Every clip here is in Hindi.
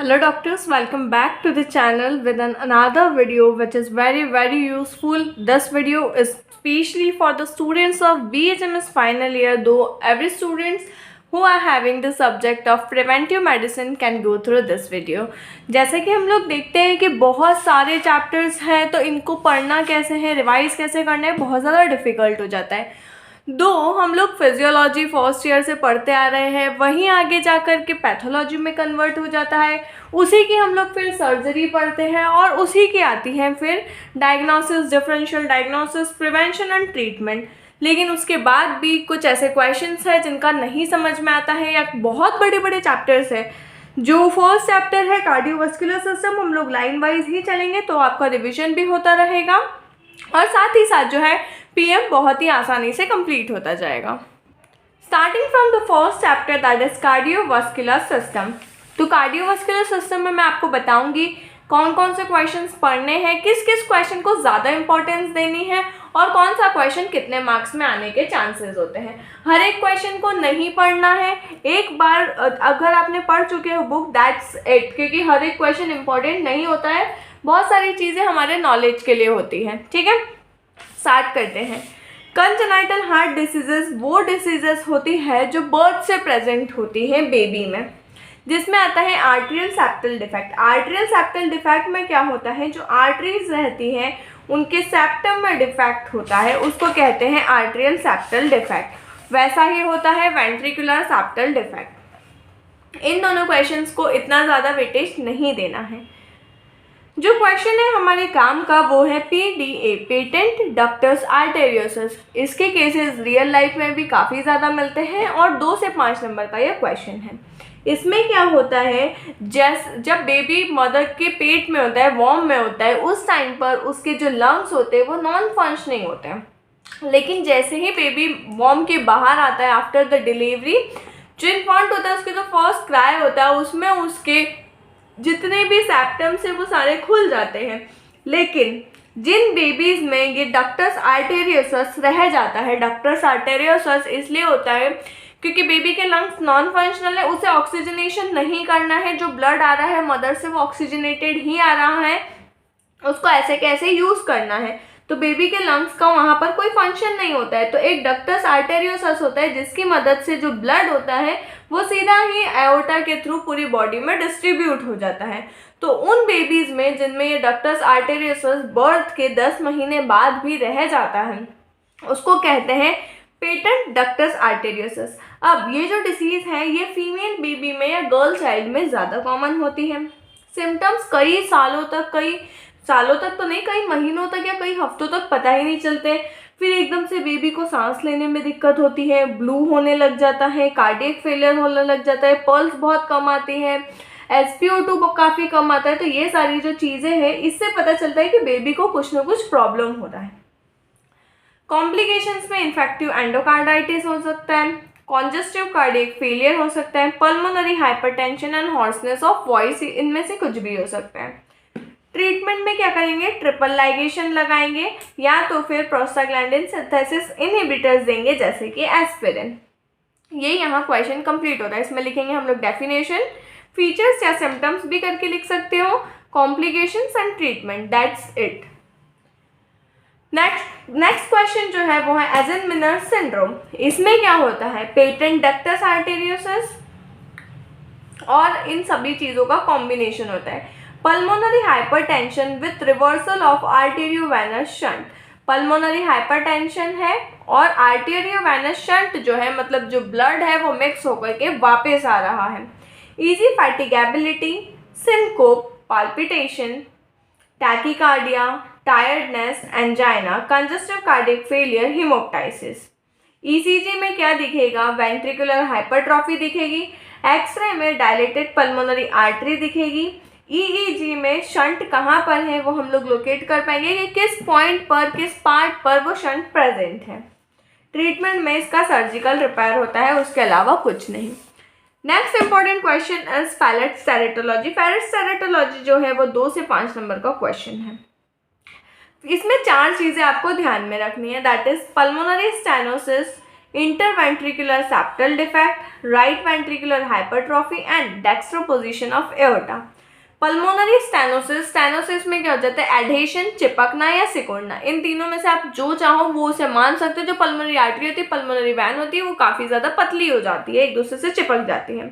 Hello doctors, welcome back to the channel with another video which is very useful. This video is especially for the students of BHMS final year, though every students who are having the subject of preventive medicine can go through this video. जैसे कि हम लोग देखते हैं कि बहुत सारे चैप्टर्स हैं, तो इनको पढ़ना कैसे है, रिवाइज कैसे करना है, बहुत ज़्यादा डिफ़िकल्ट हो जाता है। दो हम लोग फिजियोलॉजी फर्स्ट ईयर से पढ़ते आ रहे हैं, वहीं आगे जाकर के पैथोलॉजी में कन्वर्ट हो जाता है, उसी की हम लोग फिर सर्जरी पढ़ते हैं और उसी की आती है फिर diagnosis, differential diagnosis, prevention and treatment. लेकिन उसके बाद भी कुछ ऐसे क्वेश्चंस हैं जिनका नहीं समझ में आता है, या बहुत बड़े बड़े चैप्टर्स हैं। जो फर्स्ट चैप्टर है कार्डियोवास्कुलर सिस्टम, हम लोग लाइन वाइज ही चलेंगे तो आपका रिविजन भी होता रहेगा और साथ ही साथ जो है पीएम बहुत ही आसानी से कंप्लीट होता जाएगा। Starting from the first chapter that is cardiovascular system. तो कार्डियोवास्कुलर सिस्टम में मैं आपको बताऊंगी कौन कौन से क्वेश्चंस पढ़ने हैं, किस किस क्वेश्चन को ज़्यादा इंपॉर्टेंस देनी है और कौन सा क्वेश्चन कितने मार्क्स में आने के चांसेस होते हैं। हर एक क्वेश्चन को नहीं पढ़ना है, एक बार अगर आपने पढ़ चुके हो बुक दैट्स इट, क्योंकि हर एक क्वेश्चन इंपॉर्टेंट नहीं होता है, बहुत सारी चीज़ें हमारे नॉलेज के लिए होती हैं। ठीक है, स्टार्ट करते हैं। कंजेनाइटल हार्ट डिसीजेस वो डिसीजेस होती है जो बर्थ से प्रेजेंट होती है बेबी में, जिसमें आता है arterial septal defect. Arterial septal defect में क्या होता है, जो आर्टरीज रहती हैं उनके सेप्टम में डिफेक्ट होता है, उसको कहते हैं आर्टेरियल सेप्टल डिफेक्ट। वैसा ही होता है वेंट्रिकुलर सेप्टल डिफेक्ट। इन दोनों क्वेश्चंस को इतना ज़्यादा वेटेज नहीं देना है। जो क्वेश्चन है हमारे काम का वो है PDA, पेटेंट डक्टस आर्टेरियोसिस। इसके केसेस रियल लाइफ में भी काफ़ी ज़्यादा मिलते हैं और 2 से 5 नंबर का यह क्वेश्चन है। इसमें क्या होता है, जब बेबी मदर के पेट में होता है, वॉर्म में होता है, उस टाइम पर उसके जो लंग्स होते हैं वो नॉन फंक्शनिंग होते हैं। लेकिन जैसे ही बेबी वॉर्म के बाहर आता है आफ्टर द डिलीवरी, जो इन्फेंट होता है उसके जो फर्स्ट क्राई होता है उसमें उसके जितने भी सेप्टम्स हैं वो सारे खुल जाते हैं। लेकिन जिन बेबीज़ में ये डक्टस आर्टेरियोसस रह जाता है, डक्टस आर्टेरियोसस इसलिए होता है क्योंकि बेबी के लंग्स नॉन फंक्शनल है, उसे ऑक्सीजनेशन नहीं करना है, जो ब्लड आ रहा है मदर से वो ऑक्सीजनेटेड ही आ रहा है, उसको ऐसे कैसे यूज़ करना है। तो बेबी के लंग्स का वहाँ पर कोई फंक्शन नहीं होता है, तो एक डक्टस आर्टेरियोसस होता है जिसकी मदद से जो ब्लड होता है वो सीधा ही एओर्टा के थ्रू पूरी बॉडी में डिस्ट्रीब्यूट हो जाता है। तो उन बेबीज़ में जिनमें ये डक्टस आर्टेरियोसस बर्थ के 10 महीने बाद भी रह जाता है, उसको कहते हैं पेटेंट डक्टस आर्टेरियोसस। अब ये जो डिसीज़ है ये फीमेल बेबी में या गर्ल चाइल्ड में ज़्यादा कॉमन होती है। सिम्टम्स कई सालों तक तो नहीं, कई महीनों तक या कई हफ्तों तक पता ही नहीं चलते। फिर एकदम से बेबी को सांस लेने में दिक्कत होती है, ब्लू होने लग जाता है, कार्डियक फेलियर होने लग जाता है, पल्स बहुत कम आती है, SpO2 काफ़ी कम आता है। तो ये सारी जो चीज़ें हैं इससे पता चलता है कि बेबी को कुछ ना कुछ प्रॉब्लम हो रहा है। कॉम्प्लिकेशंस में इन्फेक्टिव एंडोकार्डाइटिस हो सकता है, कॉन्जेस्टिव कार्डियक फेलियर हो सकता है, pulmonary hypertension and hoarseness of voice, इनमें से कुछ भी हो सकता है। ट्रीटमेंट में क्या करेंगे, ट्रिपल लाइगेशन लगाएंगे या तो फिर प्रोस्टाग्लैंडिन सिंथेसिस इनहिबिटर्स देंगे जैसे कि एस्पिरिन। ये यहाँ क्वेश्चन कंप्लीट होता है। इसमें लिखेंगे हम लोग डेफिनेशन, फीचर्स या सिम्टम्स भी करके लिख सकते हो, complications and treatment, that's it. Next question जो है वो है एजेनमिनर सिंड्रोम। इसमें क्या होता है, पेटेंट डक्टस आर्टेरियोसस और इन सभी चीज़ों का कॉम्बिनेशन होता है। Pulmonary hypertension with reversal of arteriovenous shunt. Pulmonary hypertension है और आर्टेरियोवेनस शंट जो है, मतलब जो ब्लड है वो मिक्स होकर के वापस आ रहा है। Easy fatigability, syncope, palpitation, tachycardia, tiredness, angina, congestive cardiac failure, haemoptysis. ECG में क्या दिखेगा, वेंट्रिकुलर हाइपरट्रॉफी दिखेगी, एक्सरे में डायलेटेड पल्मोनरी आर्टरी दिखेगी, EEG में शंट कहाँ पर है वो हम लोग लोकेट कर पाएंगे कि किस पॉइंट पर, किस पार्ट पर वो शंट प्रेजेंट है। ट्रीटमेंट में इसका सर्जिकल रिपेयर होता है, उसके अलावा कुछ नहीं। Next important question is Fallot tetralogy. Fallot tetralogy जो है वो 2 से 5 नंबर का क्वेश्चन है। इसमें 4 चीज़ें आपको ध्यान में रखनी है, that is pulmonary stenosis, interventricular septal defect, right ventricular hypertrophy and dextroposition of aorta. Pulmonary stenosis, stenosis में क्या हो जाता है, एडहेशन, चिपकना या सिकुड़ना। इन तीनों में से आप जो चाहो वो उसे मान सकते हो। जो पल्मोनरी आर्टरी होती है, पल्मोनरी वैन होती है, वो काफ़ी ज़्यादा पतली हो जाती है, एक दूसरे से चिपक जाती है।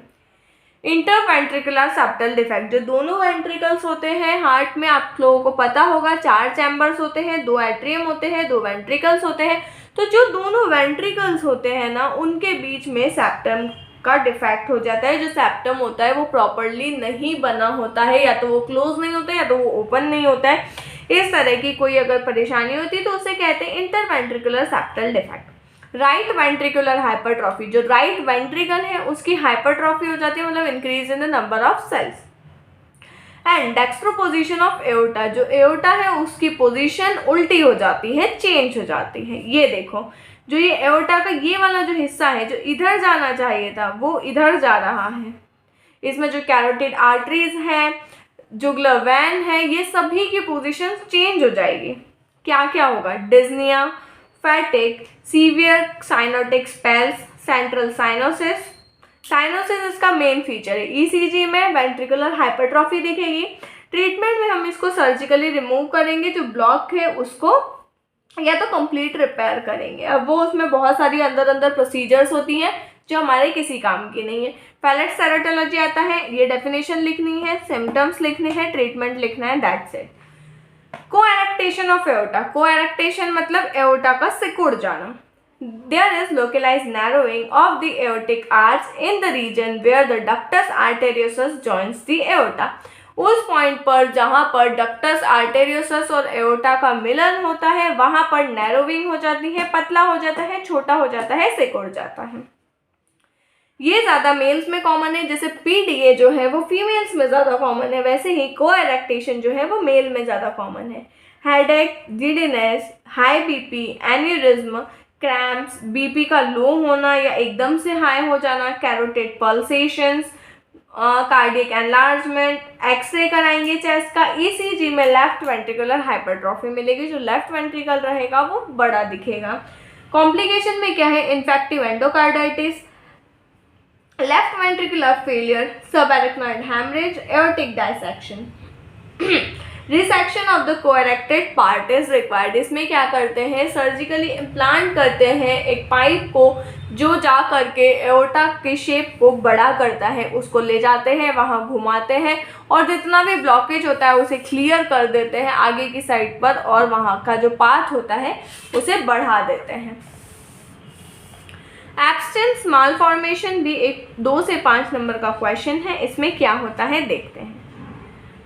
इंटरवेंट्रिकुलर सेप्टल डिफेक्ट, जो दोनों वेंट्रिकल्स होते हैं हार्ट में, आप लोगों को पता होगा 4 चैम्बर्स होते हैं, 2 एट्रियम होते हैं, 2 वेंट्रिकल्स होते हैं। तो जो दोनों वेंट्रिकल्स होते हैं ना, उनके बीच में सेप्टम का डिफेक्ट हो जाता है। जो सेप्टम होता है वो प्रॉपरली नहीं बना होता है, या तो वो क्लोज नहीं होता है या तो वो ओपन नहीं होता है। इस तरह की कोई अगर परेशानी होती है तो उसे कहते हैं interventricular septal defect. Right ventricular hypertrophy, जो राइट वेंट्रिकल है उसकी हाइपरट्रॉफी हो जाती है, मतलब increase in the number of cells. And dextroposition of aorta, जो एओर्टा है उसकी पोजीशन उल्टी हो जाती है, चेंज हो जाती है। ये देखो, जो ये एओर्टा का ये वाला जो हिस्सा है, जो इधर जाना चाहिए था वो इधर जा रहा है। इसमें जो कैरोटिड आर्टरीज हैं, जुगुलर वेन है, ये सभी की पोजीशन चेंज हो जाएगी। क्या क्या होगा, डिज्निया, फैटिक, severe cyanotic spells, central cyanosis. Cyanosis इसका मेन फीचर है। ईसीजी में वेंट्रिकुलर हाइपरट्रॉफी दिखेगी। ट्रीटमेंट में हम इसको सर्जिकली रिमूव करेंगे, जो ब्लॉक है उसको, या तो कंप्लीट रिपेयर करेंगे। अब वो उसमें बहुत सारी अंदर अंदर प्रोसीजर्स होती हैं जो हमारे किसी काम की नहीं है। पैलेट सेरोटोलॉजी आता है, ये डेफिनेशन लिखनी है, सिम्टम्स लिखने हैं, ट्रीटमेंट लिखना है, दैट्स इट। कोएरेक्टेशन ऑफ एओर्टा, कोएरेक्टेशन मतलब एओर्टा का सिकुड़ जाना। There is localized narrowing of the aortic arch in the region where the ductus arteriosus joins the aorta. उस पॉइंट पर जहाँ पर डक्टस आर्टेरियोसस और एओर्टा का मिलन होता है, वहाँ पर नैरोविंग हो जाती है, पतला हो जाता है, छोटा हो जाता है, सिकुड़ जाता है। ये ज़्यादा मेल्स में कॉमन है, जैसे पीडीए जो है वो फीमेल्स में ज़्यादा कॉमन है, वैसे ही कोएरेक्टेशन जो है वो मेल में ज़्यादा कॉमन है। Headache, giddiness, high BP, aneurysm, cramps, BP का लो होना या एकदम से हाई हो जाना, carotid pulsations, cardiac enlargement. X ray कराएंगे चेस्ट का। ईसीजी में लेफ्ट वेंट्रिकुलर हाइपरट्रॉफी मिलेगी, जो लेफ्ट वेंट्रिकल रहेगा वो बड़ा दिखेगा। कॉम्प्लिकेशन में क्या है, infective endocarditis, left ventricular failure, subarachnoid haemorrhage, aortic dissection. Resection of the coarctated part is required. इसमें क्या करते हैं, सर्जिकली इम्प्लांट करते हैं एक पाइप को, जो जा करके एओर्टा की शेप को बड़ा करता है, उसको ले जाते हैं, वहाँ घुमाते हैं और जितना भी ब्लॉकेज होता है उसे क्लियर कर देते हैं आगे की साइड पर, और वहाँ का जो पाथ होता है उसे बढ़ा देते हैं। एब्स्टेंस मालफॉर्मेशन भी एक 2 से 5 नंबर का क्वेश्चन है। इसमें क्या होता है देखते हैं।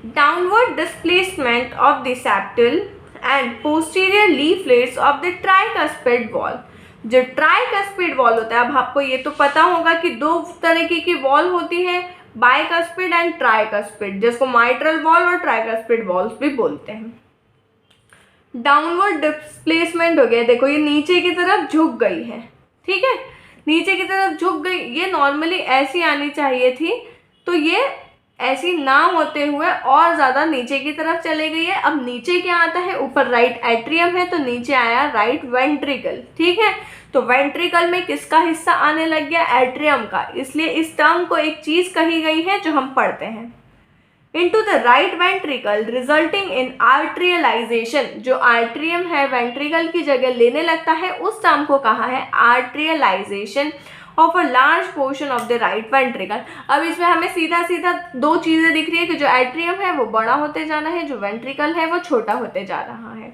Downward displacement of the septal and posterior leaflets of the tricuspid wall. जो ट्राइकस्पिड वॉल होता है, अब आपको ये तो पता होगा कि 2 तरीके की वॉल होती है, बाइकस्पिड एंड ट्राइकस्पिड, जिसको माइट्रल वॉल और ट्राइकस्पिड वॉल्स भी बोलते हैं। डाउनवर्ड डिस्प्लेसमेंट हो गया, देखो ये नीचे की तरफ झुक गई है, ठीक है, नीचे की तरफ झुक गई। ये नॉर्मली ऐसी आनी चाहिए थी, तो ये ऐसी ना होते हुए और ज़्यादा नीचे की तरफ चले गई है। अब नीचे क्या आता है, ऊपर राइट एट्रियम है तो नीचे आया राइट वेंट्रिकल, ठीक है। तो वेंट्रिकल में किसका हिस्सा आने लग गया, एट्रियम का, इसलिए इस टर्म को एक चीज़ कही गई है जो हम पढ़ते हैं। into the right ventricle resulting in arterialization, जो आर्ट्रियम है वेंट्रिकल की जगह लेने लगता है, उस टर्म को कहा है arterialization of a large portion of the right ventricle. अब इसमें हमें सीधा सीधा 2 चीज़ें दिख रही है कि जो एट्रियम है वो बड़ा होते जाना है, जो वेंट्रिकल है वो छोटा होते जा रहा है।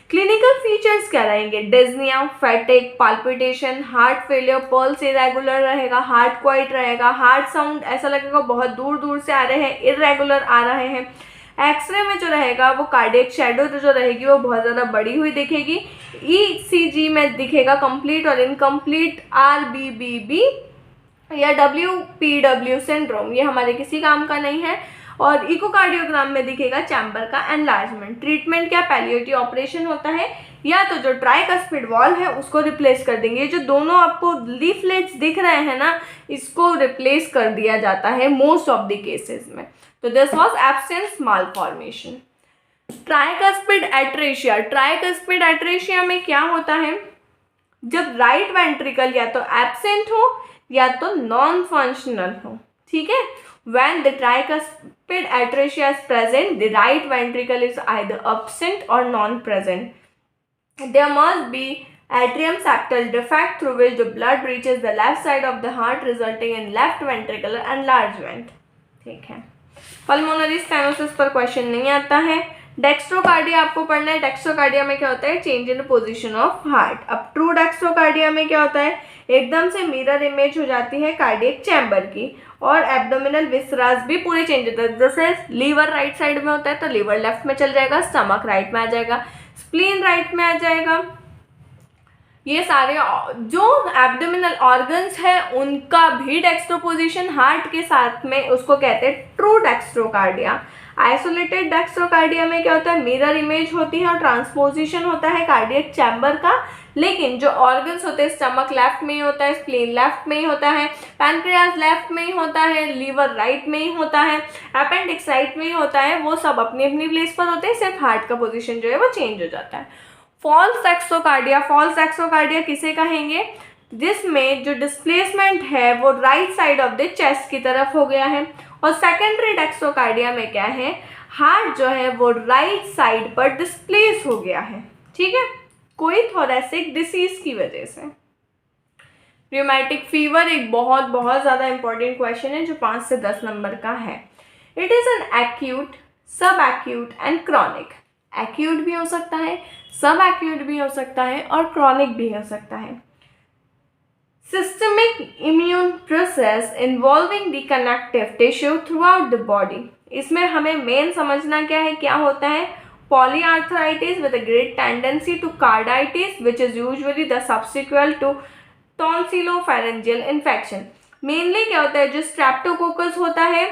क्लिनिकल फीचर्स क्या रहेंगे, डिज्निया, फैटिक, palpitation, heart failure, pulse irregular रहेगा, हार्ट क्वाइट रहेगा, हार्ट साउंड ऐसा लगेगा बहुत दूर दूर से आ रहे हैं, इरेगुलर आ रहे हैं। एक्सरे में जो रहेगा वो कार्डियक शैडो जो रहेगी वो बहुत ज़्यादा बड़ी हुई दिखेगी। ईसीजी में दिखेगा कंप्लीट और इनकम्प्लीट RBBB या WPW सिंड्रोम, ये हमारे किसी काम का नहीं है। और इकोकार्डियोग्राम में दिखेगा चैम्बर का एनलार्जमेंट। ट्रीटमेंट क्या, पैलिएटिव ऑपरेशन होता है, या तो जो ट्राइकस्पिड वॉल है उसको रिप्लेस कर देंगे। जो दोनों आपको लीफलेट्स दिख रहे हैं ना, इसको रिप्लेस कर दिया जाता है मोस्ट ऑफ द केसेस में। तो this was Ebstein's malformation. Tricuspid atresia, tricuspid atresia में क्या होता है, जब राइट वेंट्रिकल या तो एब्सेंट हो या तो नॉन फंक्शनल हो, ठीक है। When the tricuspid atresia is present, the right ventricle is either absent or non-present. There must be atrium septal defect through which the blood reaches the left side of the heart, resulting in left ventricular enlargement. ठीक है। पल्मोनरी स्टेनोसिस पर क्वेश्चन नहीं आता है। डेक्स्ट्रोकार्डिया आपको पढ़ना है। डेक्स्ट्रोकार्डिया में क्या होता है? Change in position of heart. अब ट्रू डेक्स्ट्रोकार्डिया में क्या होता है? एकदम से मिरर इमेज हो जाती है कार्डियक चैम्बर की, और एब्डोमिनल विसरास भी पूरे चेंज होता है। जैसे लीवर राइट साइड में होता है तो लीवर लेफ्ट में चल जाएगा, स्टमक राइट में आ जाएगा, स्प्लीन राइट में आ जाएगा। ये सारे जो एब्डोमिनल ऑर्गन्स हैं उनका भी डेक्स्ट्रोपोजिशन हार्ट के साथ में, उसको कहते हैं ट्रू डेक्स्ट्रोकार्डिया। आइसोलेटेड डेक्स्ट्रोकार्डिया में क्या होता है? मिरर इमेज होती है और ट्रांसपोजिशन होता है कार्डियक चैम्बर का, लेकिन जो ऑर्गन्स होते हैं, स्टमक लेफ्ट में ही होता है, स्प्लीन लेफ्ट में ही होता है, पैनक्रियाज लेफ्ट में ही होता है, लीवर राइट में ही होता है, अपेंडिक्स राइट में ही होता है, वो सब अपनी अपनी प्लेस पर होते हैं, सिर्फ हार्ट का पोजीशन जो है वो चेंज हो जाता है। फॉल्स एक्सोकार्डिया, फॉल्स एक्सोकार्डिया किसे कहेंगे? जिसमें जो डिस्प्लेसमेंट है वो right side of the chest की तरफ हो गया है। और सेकेंडरी डेक्सोकार्डिया में क्या है? हार्ट जो है वो राइट साइड पर डिस्प्लेस हो गया है, ठीक है, कोई थोरेसिक डिसीज की वजह से। रियूमेटिक फीवर एक बहुत बहुत ज़्यादा इंपॉर्टेंट क्वेश्चन है जो 5 से 10 नंबर का है। इट इज़ एन एक्यूट, सब एक्यूट एंड क्रॉनिक। एक्यूट भी हो सकता है, सब एक्यूट भी हो सकता है और क्रॉनिक भी हो सकता है। Systemic immune process involving the connective tissue through out the body. इसमें हमें मेन समझना क्या है, क्या होता है? Polyarthritis with a great tendency to carditis, which is usually the subsequent to tonsilopharyngeal infection. Mainly क्या होता है? जो स्ट्रेप्टोकोकस होता है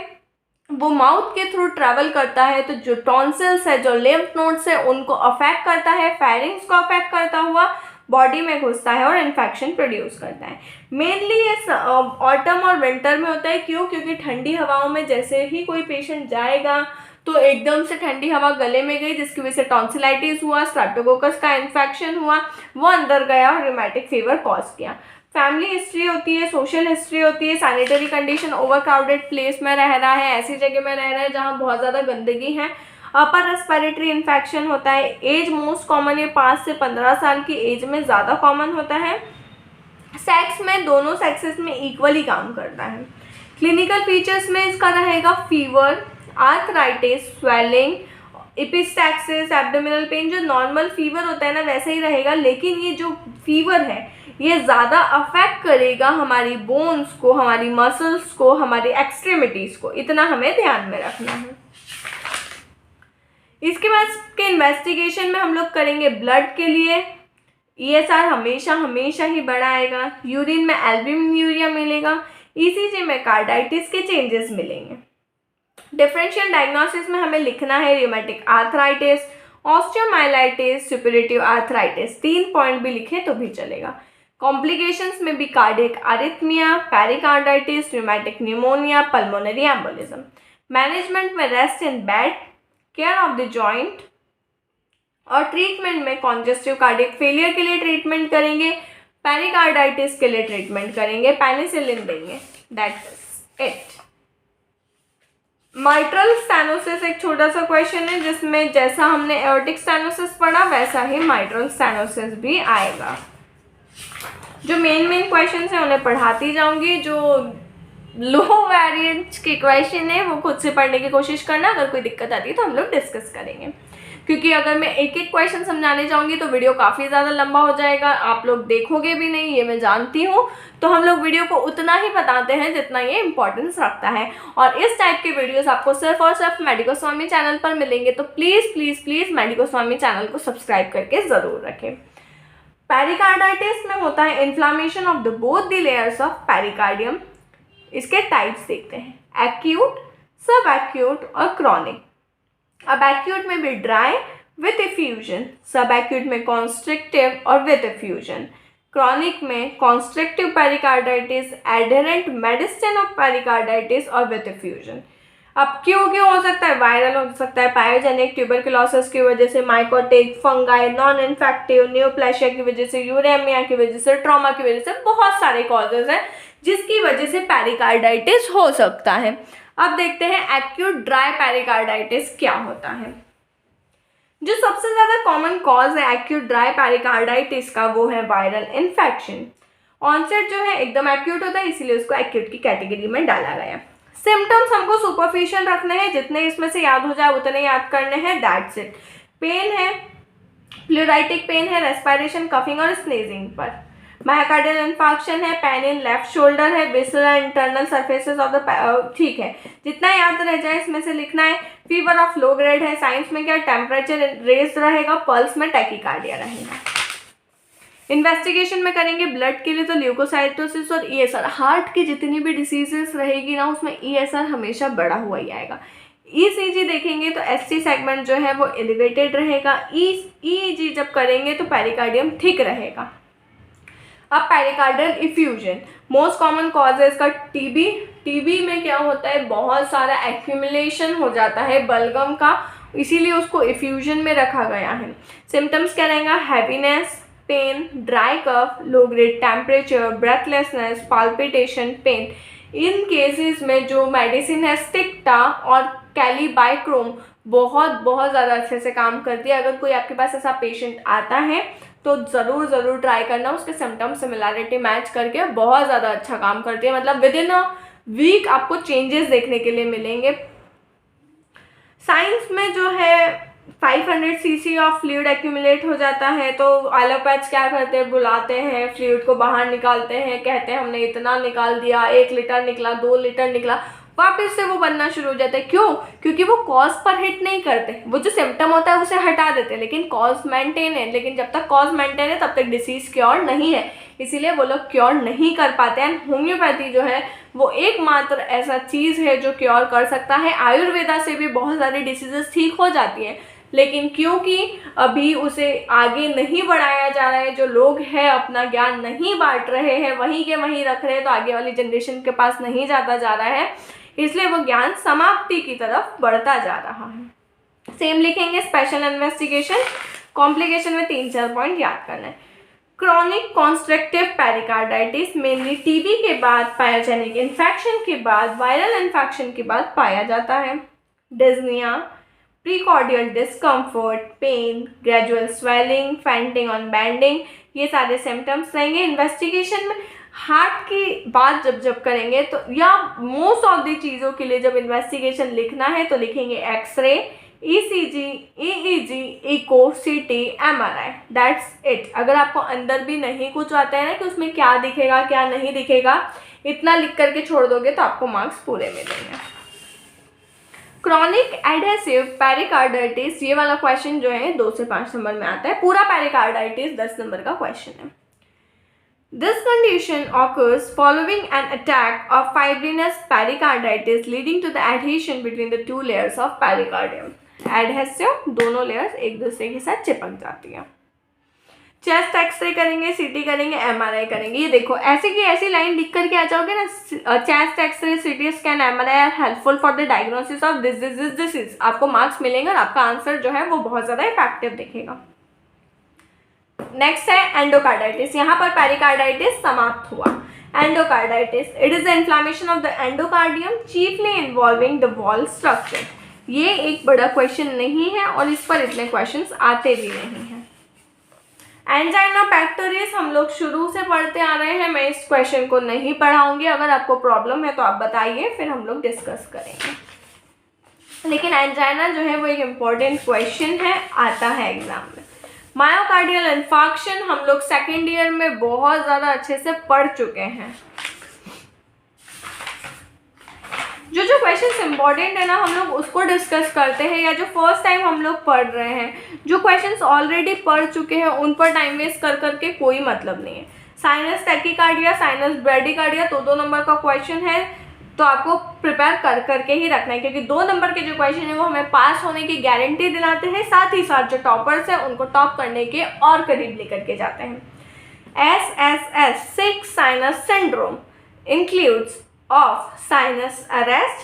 वो माउथ के थ्रू ट्रैवल करता है, तो जो टॉन्सिल्स है, जो लिम्फ नोड्स है, उनको अफेक्ट करता है, फेरिंग्स को अफेक्ट करता हुआ बॉडी में घुसता है और इन्फेक्शन प्रोड्यूस करता है। मेनली ये ऑटम और विंटर में होता है। क्यों? क्योंकि ठंडी हवाओं में जैसे ही कोई पेशेंट जाएगा तो एकदम से ठंडी हवा गले में गई, जिसकी वजह से टॉन्सिलाइटिस हुआ, स्ट्रेप्टोकोकस का इन्फेक्शन हुआ, वो अंदर गया और रूमेटिक फीवर कॉज किया। फैमिली हिस्ट्री होती है, सोशल हिस्ट्री होती है, sanitary condition, over crowded place में रह रहा है, ऐसी जगह में रह रहा है जहाँ बहुत ज़्यादा गंदगी है, अपर रेस्पिरेटरी इन्फेक्शन होता है। एज मोस्ट कॉमन, ये 5 से 15 साल की एज में ज़्यादा कॉमन होता है। सेक्स में दोनों सेक्सेस में इक्वली काम करता है। क्लिनिकल फीचर्स में इसका रहेगा fever, arthritis, swelling, epistaxis, abdominal pain. जो नॉर्मल फीवर होता है ना वैसे ही रहेगा, लेकिन ये जो फीवर है ये ज़्यादा अफेक्ट करेगा हमारी बोन्स को, हमारी मसल्स को, हमारी एक्सट्रीमिटीज़ को। इतना हमें ध्यान में रखना है। इसके बाद के इन्वेस्टिगेशन में हम लोग करेंगे ब्लड के लिए ESR हमेशा ही बड़ा आएगा, यूरिन में एल्ब्यूमिन मिलेगा, ECG में कार्डाइटिस के चेंजेस मिलेंगे। डिफरेंशियल डायग्नोसिस में हमें लिखना है rheumatic arthritis, osteomyelitis, suppurative arthritis. 3 point भी लिखे तो भी चलेगा। कॉम्प्लिकेशंस में भी cardiac arrhythmia, pericarditis, rheumatic pneumonia, pulmonary embolism. Management में rest in bed, care of the joint, और ट्रीटमेंट में कॉन्जेस्टिव कार्डियक फेलियर के लिए ट्रीटमेंट करेंगे, पेरिकार्डाइटिस के लिए ट्रीटमेंट करेंगे, पेनिसिलिन देंगे। That's it. माइट्रल स्टेनोसिस एक छोटा सा क्वेश्चन है जिसमें जैसा हमने एओर्टिक स्टेनोसिस पढ़ा वैसा ही माइट्रल स्टेनोसिस भी आएगा। जो मेन क्वेश्चन है उन्हें पढ़ाती जाऊंगी। जो लो वेरिएंट के क्वेश्चन है वो खुद से पढ़ने की कोशिश करना, अगर कोई दिक्कत आती है तो हम लोग डिस्कस करेंगे, क्योंकि अगर मैं एक एक क्वेश्चन समझाने जाऊंगी तो वीडियो काफ़ी ज़्यादा लंबा हो जाएगा, आप लोग देखोगे भी नहीं, ये मैं जानती हूँ। तो हम लोग वीडियो को उतना ही बताते हैं जितना ये इंपॉर्टेंस रखता है, और इस टाइप के वीडियोस आपको सिर्फ और सिर्फ मेडिकोस्वामी चैनल पर मिलेंगे। तो प्लीज़ प्लीज़ प्लीज़ मेडिकोस्वामी चैनल को सब्सक्राइब करके ज़रूर रखें। पेरिकार्डाइटिस में होता है inflammation of the both the layers of pericardium. इसके टाइप्स देखते हैं, एक्यूट, सब एक्यूट और क्रॉनिक। अब एक्यूट में भी ड्राई विथ एफ्यूजन, सब एक्यूट में कॉन्स्ट्रिक्टिव और विथ एफ्यूजन, क्रॉनिक में कॉन्स्ट्रिक्टिव पेरिकार्डाइटिस, एडहेरेंट मेडिस्टेन ऑफ पेरिकार्डाइटिस और विथ एफ्यूजन। अब क्यों क्यों हो सकता है? वायरल हो सकता है, पायोजेनिक, ट्यूबरकुलोसिस की वजह से, माइकोटिक, फंगाई, नॉन इन्फेक्टिव, न्यूप्लेशिया की वजह से, यूरेमिया की वजह से, ट्रॉमा की वजह से, बहुत सारे कॉजेज हैं जिसकी वजह से पेरिकार्डाइटिस हो सकता है। अब देखते हैं एक्यूट ड्राई पेरिकार्डाइटिस क्या होता है। जो सबसे ज्यादा कॉमन कॉज है एक्यूट ड्राई पेरिकार्डाइटिस का वो है वायरल इन्फेक्शन। ऑनसेट जो है एकदम एक्यूट होता है, इसीलिए उसको एक्यूट की कैटेगरी में डाला गया। सिम्टम्स हमको सुपरफिशियल रखने हैं, जितने इसमें से याद हो जाए उतने याद करने हैं, दैट्स इट। पेन है, प्लूराइटिक पेन है, रेस्पिरेशन, कफिंग और स्नीजिंग पर। मायोकार्डियल इन्फार्क्शन है, पेन इन लेफ्ट शोल्डर है, visceral internal surfaces of the, ठीक है, जितना याद रह जाए इसमें से लिखना है। फीवर ऑफ लो ग्रेड है, साइंस में क्या, टेम्परेचर रेज रहेगा, पल्स में टैकीकार्डिया रहेगा। इन्वेस्टिगेशन में करेंगे ब्लड के लिए तो ल्यूकोसाइटोसिस और ईएसआर। हार्ट की जितनी भी डिसीजेस रहेगी ना उसमें ईएसआर हमेशा बढ़ा हुआ ही आएगा। ईसीजी देखेंगे तो एसटी सेगमेंट जो है वो एलिवेटेड रहेगा। ईईजी जब करेंगे तो पेरिकार्डियम थिक रहेगा। अब pericardial effusion, most common cause है इसका टीबी। टीबी में क्या होता है, बहुत सारा एक्यूमुलेशन हो जाता है बलगम का, इसीलिए उसको इफ्यूजन में रखा गया है। सिम्टम्स क्या रहेगा, heaviness, pain, dry cough, low grade temperature, breathlessness, palpitation, pain. इन केसेस में जो मेडिसिन है स्टिक्टा और कैलीबाइक्रोम बहुत ज़्यादा अच्छे से काम करती है। अगर कोई आपके पास ऐसा पेशेंट आता है तो ज़रूर ट्राई करना, उसके सिम्टम सिमिलैरिटी मैच करके बहुत ज़्यादा अच्छा काम करती है। मतलब विद इन अ वीक आपको चेंजेस देखने के लिए मिलेंगे। साइंस में जो है 500 cc ऑफ फ्लूइड एक्यूमुलेट हो जाता है तो एलोपैथ्स क्या करते हैं, बुलाते हैं, फ्लूइड को बाहर निकालते हैं, कहते हैं हमने इतना निकाल दिया, 1 लीटर निकला, 2 लीटर निकला, वापस से वो बनना शुरू हो जाता है। क्यों? क्योंकि वो कॉज पर हिट नहीं करते, वो जो सिम्टम होता है उसे हटा देते हैं, लेकिन कॉज मेंटेन है। लेकिन जब तक कॉज मेंटेन है तब तक डिसीज क्योर नहीं है, इसीलिए वो लोग क्योर नहीं कर पाते हैं। होम्योपैथी जो है वो एकमात्र ऐसा चीज़ है जो क्योर कर सकता है। आयुर्वेदा से भी बहुत सारी डिसीजेस ठीक हो जाती हैं, लेकिन क्योंकि अभी उसे आगे नहीं बढ़ाया जा रहा है, जो लोग हैं अपना ज्ञान नहीं बांट रहे हैं, वहीं के वहीं रख रहे हैं, तो आगे वाली जनरेशन के पास नहीं जाता जा रहा है, इसलिए वो ज्ञान समाप्ति की तरफ बढ़ता जा रहा है। सेम लिखेंगे स्पेशल इन्वेस्टिगेशन। कॉम्प्लिकेशन में 3-4 पॉइंट याद करना है। Chronic constructive pericarditis mainly TB के बाद, पायोजेनिक इन्फेक्शन के बाद, वायरल इन्फेक्शन के बाद पाया जाता है। Dyspnoea, precordial discomfort, pain, gradual swelling, fainting on bending, ये सारे सिम्टम्स रहेंगे। इन्वेस्टिगेशन में हार्ट की बात जब करेंगे तो या मोस्ट ऑफ दी चीज़ों के लिए जब इन्वेस्टिगेशन लिखना है तो लिखेंगे एक्सरे, ईसीजी, ईईजी, इको, सीटी, एमआरआई, दैट्स इट। अगर आपको अंदर भी नहीं कुछ आता है ना कि उसमें क्या दिखेगा क्या नहीं दिखेगा, इतना लिख करके छोड़ दोगे तो आपको मार्क्स पूरे मिलेंगे। क्रॉनिक एडहेसिव पेरिकार्डाइटिस, ये वाला क्वेश्चन जो है 2 से 5 नंबर में आता है। पूरा पेरिकार्डाइटिस 10 नंबर का क्वेश्चन है। This condition occurs following an attack of fibrinous pericarditis leading to the adhesion between the 2 layers of pericardium. Adhesive, दोनों लेयर्स एक दूसरे के साथ चिपक जाती है। चेस्ट एक्सरे करेंगे, सीटी करेंगे, एमआरआई करेंगे। ये देखो ऐसे की ऐसी लाइन लिख करके आ जाओगे ना, chest x ray, CT scan, MRI are helpful for the diagnosis of this disease. आपको मार्क्स मिलेंगे और आपका आंसर जो है वो बहुत ज़्यादा इफेक्टिव दिखेगा। नेक्स्ट है एंडोकार्डाइटिस। यहाँ पर पेरिकार्डाइटिस समाप्त हुआ। Endocarditis, it is the inflammation of the endocardium chiefly involving the wall structure. ये एक बड़ा क्वेश्चन नहीं है और इस पर इतने क्वेश्चंस आते भी नहीं हैं। एंजाइना पेक्टोरियस हम लोग शुरू से पढ़ते आ रहे हैं, मैं इस क्वेश्चन को नहीं पढ़ाऊंगी। अगर आपको प्रॉब्लम है तो आप बताइए, फिर हम लोग डिस्कस करेंगे। लेकिन एंजाइना जो है वो एक इम्पॉर्टेंट क्वेश्चन है, आता है एग्जाम में। मायोकार्डियल इन्फार्क्शन हम लोग सेकेंड ईयर में बहुत ज़्यादा अच्छे से पढ़ चुके हैं। जो क्वेश्चंस इंपॉर्टेंट है ना हम लोग उसको डिस्कस करते हैं, या जो फर्स्ट टाइम हम लोग पढ़ रहे हैं, जो क्वेश्चंस ऑलरेडी पढ़ चुके हैं उन पर टाइम वेस्ट कर करके कोई मतलब नहीं है। साइनस टैकीकार्डिया, साइनस ब्रेडिकार्डिया तो 2 नंबर का क्वेश्चन है, तो आपको प्रिपेयर कर करके ही रखना है, क्योंकि 2 नंबर के जो क्वेश्चन है वो हमें पास होने की गारंटी दिलाते हैं, साथ ही साथ जो टॉपर्स हैं उनको टॉप करने के और करीब लेकर के जाते हैं। SSS 6 sinus syndrome includes of sinus arrest,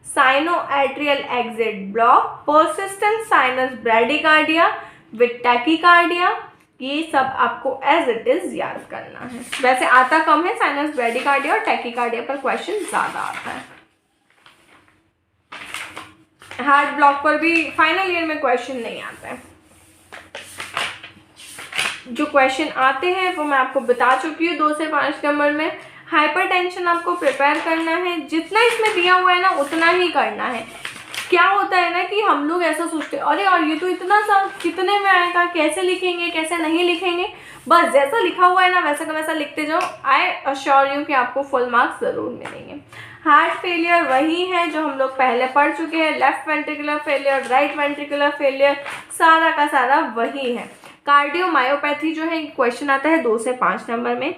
sinoatrial exit block, persistent sinus bradycardia with tachycardia. ये सब आपको एज इट इज याद करना है। वैसे आता कम है, साइनस ब्रैडिकार्डिया और टैकीकार्डिया पर क्वेश्चन ज्यादा आता है। हार्ट ब्लॉक पर भी फाइनल ईयर में क्वेश्चन नहीं आता है। जो क्वेश्चन आते हैं वो मैं आपको बता चुकी हूँ 2 से 5 नंबर में। हाइपरटेंशन आपको प्रिपेयर करना है, जितना इसमें दिया हुआ है ना उतना ही करना है। क्या होता है ना कि हम लोग ऐसा सोचते हैं अरे और ये तो इतना सा कितने में आएगा, कैसे लिखेंगे कैसे नहीं लिखेंगे। बस जैसा लिखा हुआ है ना वैसा का वैसा लिखते जाओ। आई अश्योर यू कि आपको फुल मार्क्स ज़रूर मिलेंगे। हार्ट फेलियर वही है जो हम लोग पहले पढ़ चुके हैं। Left ventricular failure, right ventricular failure, सारा का सारा वही है। कार्डियोमायोपैथी जो है क्वेश्चन आता है 2 से 5 नंबर में।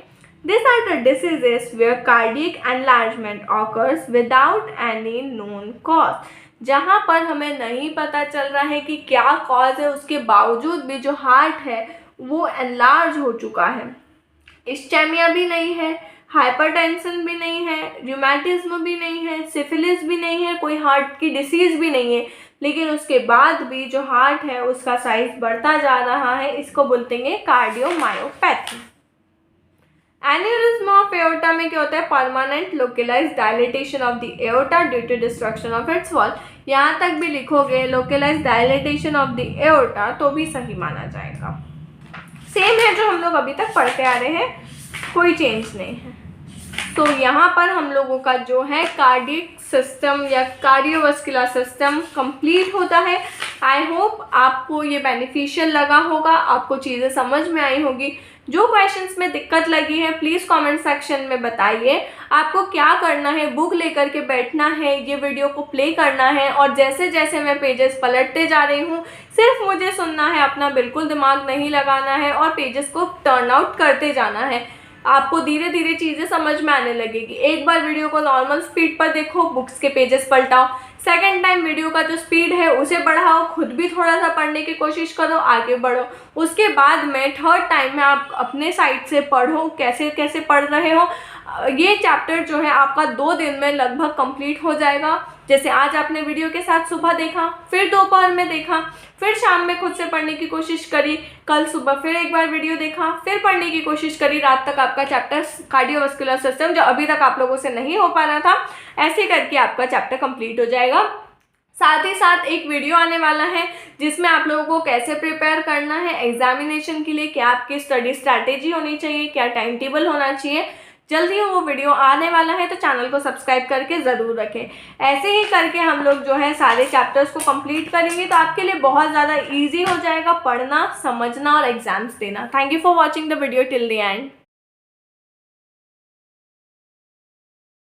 These are the diseases where cardiac enlargement occurs without any known cause। जहाँ पर हमें नहीं पता चल रहा है कि क्या कॉज है, उसके बावजूद भी जो हार्ट है वो एनलार्ज हो चुका है। इस्चेमिया भी नहीं है, हाइपरटेंशन भी नहीं है, रूमेटिज्म भी नहीं है, सिफिलिस भी नहीं है, कोई हार्ट की डिसीज़ भी नहीं है, लेकिन उसके बाद भी जो हार्ट है उसका साइज बढ़ता जा रहा है। इसको बोलते हैं कार्डियोमायोपैथी। एन्यूरिज्म ऑफ एओर्टा में क्या होता है? Permanent localised dilatation of the aorta due to destruction of its wall. यहाँ तक भी लिखोगे localised dilatation of the aorta तो भी सही माना जाएगा। सेम है जो हम लोग अभी तक पढ़ते आ रहे हैं, कोई चेंज नहीं है। तो यहाँ पर हम लोगों का जो है कार्डियक सिस्टम या कार्डियोवास्कुलर सिस्टम कंप्लीट होता है। आई होप आपको ये बेनिफिशियल लगा होगा, आपको चीज़ें समझ में आई होगी। जो क्वेश्चंस में दिक्कत लगी है प्लीज़ कमेंट सेक्शन में बताइए। आपको क्या करना है, बुक लेकर के बैठना है, ये वीडियो को प्ले करना है और जैसे जैसे मैं पेजेस पलटते जा रही हूँ सिर्फ मुझे सुनना है, अपना बिल्कुल दिमाग नहीं लगाना है और पेजेस को टर्न आउट करते जाना है। आपको धीरे धीरे चीज़ें समझ में आने लगेगी। एक बार वीडियो को नॉर्मल स्पीड पर देखो, बुक्स के पेजेस पलटाओ। सेकेंड टाइम वीडियो का जो स्पीड है उसे बढ़ाओ, खुद भी थोड़ा सा पढ़ने की कोशिश करो, आगे बढ़ो। उसके बाद में थर्ड टाइम में आप अपने साइड से पढ़ो, कैसे कैसे पढ़ रहे हो। ये चैप्टर जो है आपका 2 दिन में लगभग कंप्लीट हो जाएगा। जैसे आज आपने वीडियो के साथ सुबह देखा, फिर दोपहर में देखा, फिर शाम में खुद से पढ़ने की कोशिश करी, कल सुबह फिर एक बार वीडियो देखा, फिर पढ़ने की कोशिश करी, रात तक आपका चैप्टर कार्डियोवास्कुलर सिस्टम जो अभी तक आप लोगों से नहीं हो पा रहा था, ऐसे करके आपका चैप्टर कंप्लीट हो जाएगा। साथ ही साथ एक वीडियो आने वाला है जिसमें आप लोगों को कैसे प्रिपेयर करना है एग्जामिनेशन के लिए, क्या आपकी स्टडी स्ट्रैटेजी होनी चाहिए, क्या टाइम टेबल होना चाहिए। जल्दी वो वीडियो आने वाला है तो चैनल को सब्सक्राइब करके ज़रूर रखें। ऐसे ही करके हम लोग जो है सारे चैप्टर्स को कंप्लीट करेंगे तो आपके लिए बहुत ज़्यादा इजी हो जाएगा पढ़ना, समझना और एग्जाम्स देना। Thank you for watching the video till the end.